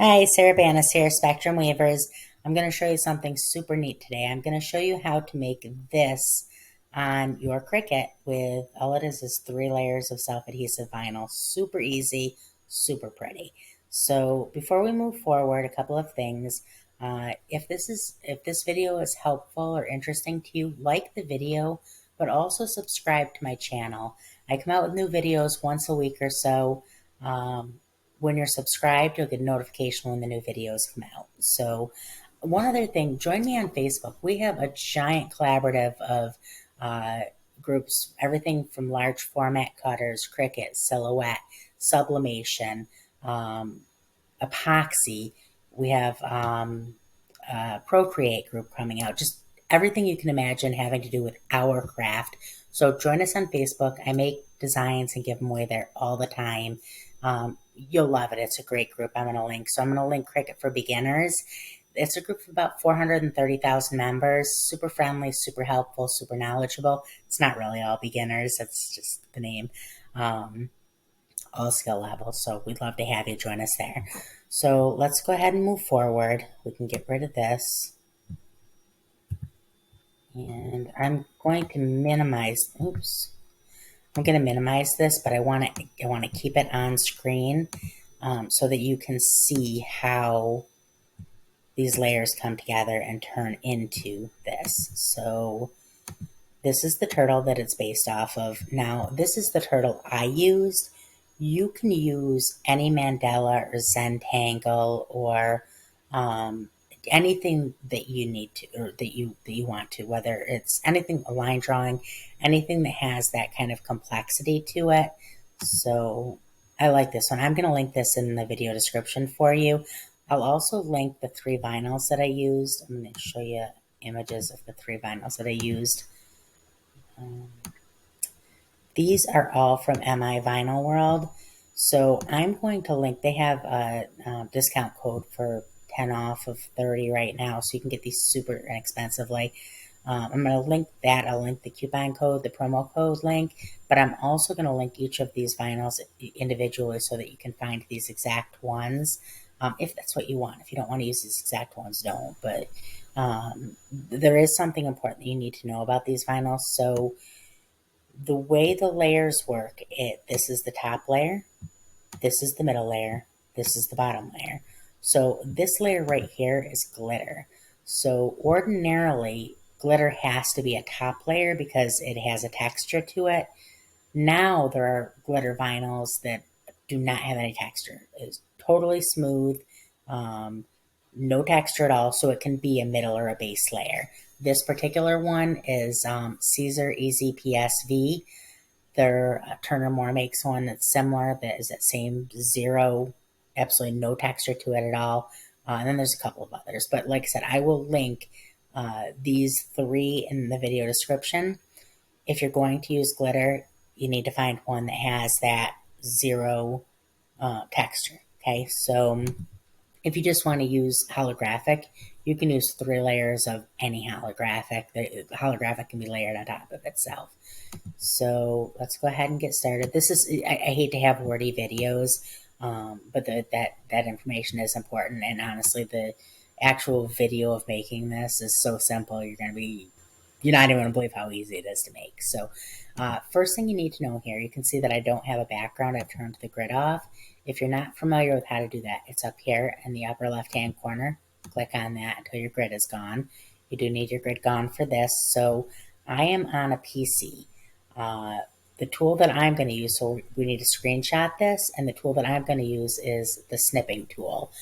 Hi, Sarah Banas here, Spectrum Weavers. I'm going to show you something super neat today. I'm going to show you how to make this on your Cricut with, all it is 3 layers of self-adhesive vinyl. Super easy, super pretty. So before we move forward, a couple of things. If this video is helpful or interesting to you, like the video, but also subscribe to my channel. I come out with new videos once a week or so. When you're subscribed, you'll get a notification when the new videos come out. So one other thing, join me on Facebook. We have a giant collaborative of uh, groups, everything from large format cutters, Cricut, Silhouette, sublimation, um, epoxy. We have Procreate group coming out. Just everything you can imagine having to do with our craft. So join us on Facebook. I make designs and give them away there all the time. You'll love it. It's a great group. I'm going to link. So I'm going to link Cricut for Beginners. It's a group of about 430,000 members. Super friendly, super helpful, super knowledgeable. It's not really all beginners. That's just the name. All skill levels. So we'd love to have you join us there. So let's go ahead and move forward. We can get rid of this. And I'm going to minimize, oops. I'm going to minimize this, but I want to keep it on screen so that you can see how these layers come together and turn into this. So this is the turtle that it's based off of. Now, this is the turtle I used. You can use any mandala or zentangle or anything that you need to, or that you want to, whether it's anything, a line drawing, anything that has that kind of complexity to it. So I like this one. I'm going to link this in the video description for you. I'll also link the 3 vinyls that I used. I'm going to show you images of the 3 vinyls that I used. These are all from MI Vinyl World. So I'm going to link, they have a discount code for 10 off of 30 right now. So you can get these super inexpensively. I'm going to link that. I'll link the coupon code, the promo code link, but I'm also going to link each of these vinyls individually so that you can find these exact ones. If that's what you want. If you don't want to use these exact ones, don't. But there is something important that you need to know about these vinyls. So the way the layers work, this is the top layer, this is the middle layer, this is the bottom layer. So this layer right here is glitter. So ordinarily, glitter has to be a top layer because it has a texture to it. Now there are glitter vinyls that do not have any texture. It's totally smooth, no texture at all, so it can be a middle or a base layer. This particular one is Caesar Easy PSV. Turner Moore makes one that's similar, that is that same zero, absolutely no texture to it at all. And then there's a couple of others. But like I said, I will link these 3 in the video description. If you're going to use glitter, you need to find one that has that zero texture. Okay, so if you just want to use holographic, you can use 3 layers of any holographic. The holographic can be layered on top of itself. So let's go ahead and get started. This is, I hate to have wordy videos, but that information is important. And honestly, the actual video of making this is so simple. You're not even going to believe how easy it is to make. So first thing you need to know here, you can see that I don't have a background. I've turned the grid off. If you're not familiar with how to do that, it's up here in the upper left-hand corner. Click on that until your grid is gone. You do need your grid gone for this. So I am on a PC. The tool that I'm going to use, so we need to screenshot this, and the tool that I'm going to use is the snipping tool.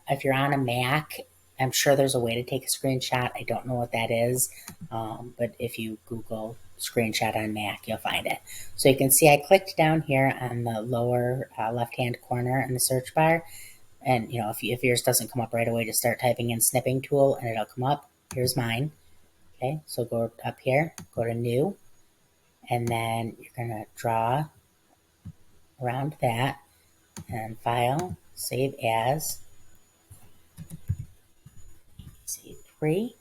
If you're on a Mac, I'm sure there's a way to take a screenshot. I don't know what that is, but if you Google screenshot on Mac, you'll find it. So you can see I clicked down here on the lower left-hand corner in the search bar, and if yours doesn't come up right away, just start typing in snipping tool, and it'll come up. Here's mine. Okay, so go up here, go to New, and then you're going to draw around that, and File, Save As, C3,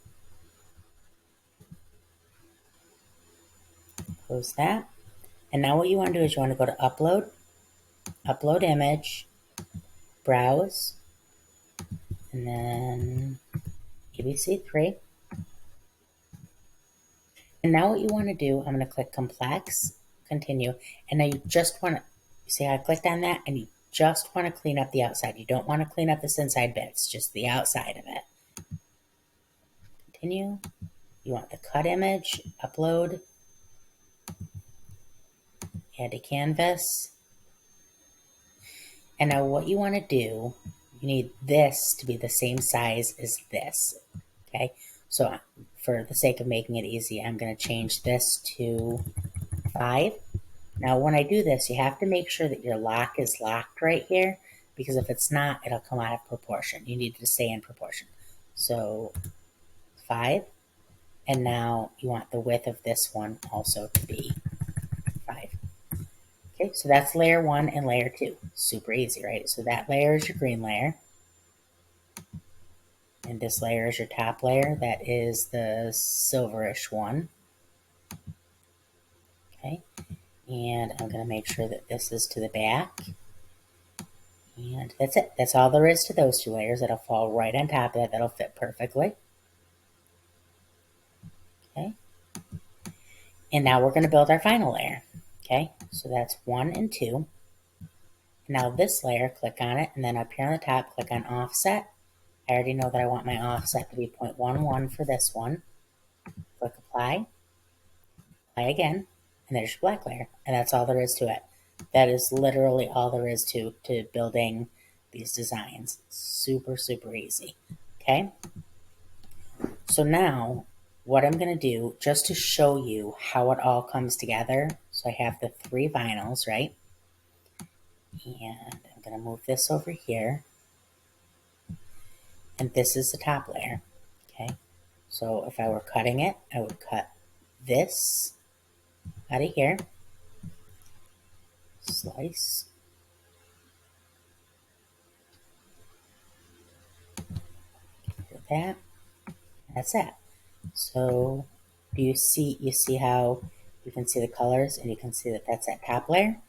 close that. And now what you want to do is you want to go to Upload, Upload Image, Browse, and then ABC3. And now what you want to do, I'm going to click complex, continue, and now you just want to, see how I clicked on that, and you just want to clean up the outside. You don't want to clean up this inside bits, just the outside of it. Continue. You want the cut image, upload, add to canvas. And now what you want to do, you need this to be the same size as this. Okay, so for the sake of making it easy, I'm going to change this to 5. Now when I do this, you have to make sure that your lock is locked right here, because if it's not, it'll come out of proportion. You need to stay in proportion. So 5, and now you want the width of this one also to be 5. Okay, so that's layer 1 and layer 2. Super easy, right? So that layer is your green layer. And this layer is your top layer. That is the silverish one. Okay, and I'm going to make sure that this is to the back. And that's it. That's all there is to those 2 layers. That'll fall right on top of that. That'll fit perfectly. Okay, and now we're going to build our final layer. Okay, so that's 1 and 2. Now this layer, click on it, and then up here on the top, click on offset. I already know that I want my offset to be 0.11 for this one. Click apply, apply again, and there's your black layer. And that's all there is to it. That is literally all there is to building these designs. Super, super easy. Okay. So now what I'm going to do, just to show you how it all comes together. So I have the 3 vinyls, right? And I'm going to move this over here. And this is the top layer. Okay. So if I were cutting it, I would cut this out of here. Slice. Get rid of that. That's it. So do you see how you can see the colors, and you can see that that's that top layer?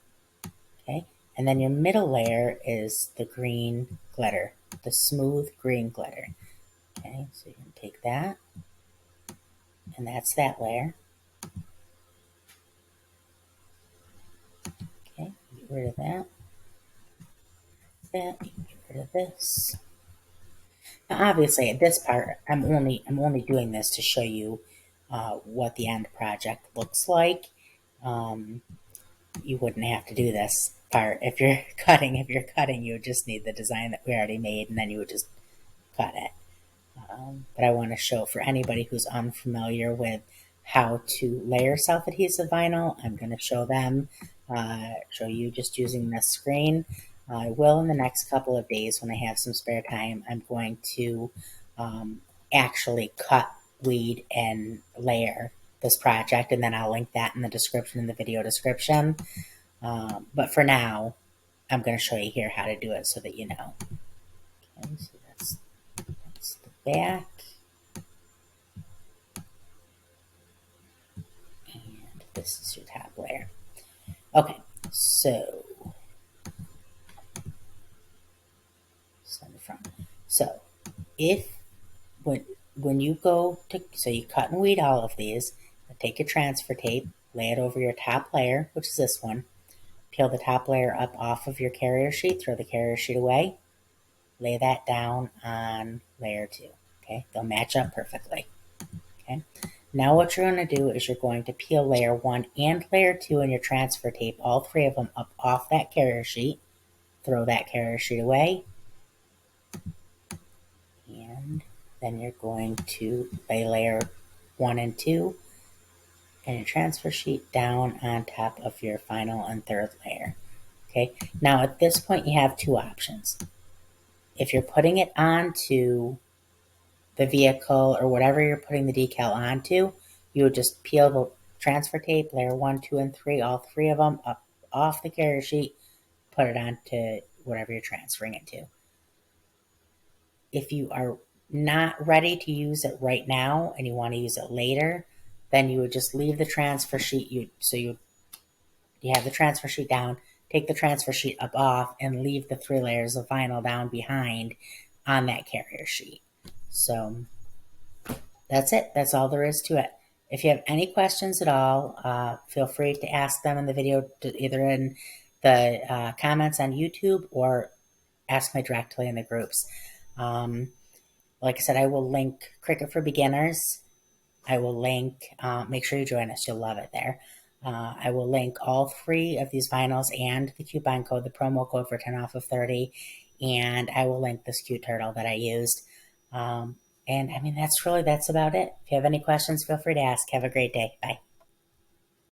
Okay. And then your middle layer is the green glitter, the smooth green glitter. Okay, so you can take that, and that's that layer. Okay, get rid of that. That, get rid of this. Now, obviously, at this part, I'm only doing this to show you what the end project looks like. You wouldn't have to do this part if you're cutting. If you're cutting, you would just need the design that we already made, and then you would just cut it. But I want to show for anybody who's unfamiliar with how to layer self-adhesive vinyl, I'm going to show them, show you just using this screen. I will in the next couple of days when I have some spare time. I'm going to actually cut, weed, and layer this project, and then I'll link that in the description, in the video description. But for now, I'm going to show you here how to do it so that you know. Okay, so that's the back. And this is your top layer. Okay, so on the front. So if when you go to, so you cut and weed all of these, take your transfer tape, lay it over your top layer, which is this one, peel the top layer up off of your carrier sheet, throw the carrier sheet away, lay that down on layer 2. Okay, they'll match up perfectly. Okay, now what you're going to do is you're going to peel layer 1 and layer 2 in your transfer tape, all 3 of them up off that carrier sheet, throw that carrier sheet away, and then you're going to lay layer 1 and 2 and your transfer sheet down on top of your final and 3rd layer. Okay, now at this point you have 2 options. If you're putting it onto the vehicle or whatever you're putting the decal onto, you would just peel the transfer tape, layer 1, 2, and 3, all 3 of them up off the carrier sheet, put it onto whatever you're transferring it to. If you are not ready to use it right now and you want to use it later, then you would just leave the transfer sheet. You have the transfer sheet down, take the transfer sheet up off, and leave the 3 layers of vinyl down behind. on that carrier sheet. So that's it. That's all there is to it. If you have any questions at all, feel free to ask them in the video, either in the comments on YouTube or ask me directly in the groups. Like I said, I will link Cricut for Beginners. I will link, make sure you join us. You'll love it there. I will link all 3 of these vinyls and the coupon code, the promo code for 10 off of 30. And I will link this cute turtle that I used. And I mean, that's about it. If you have any questions, feel free to ask. Have a great day. Bye.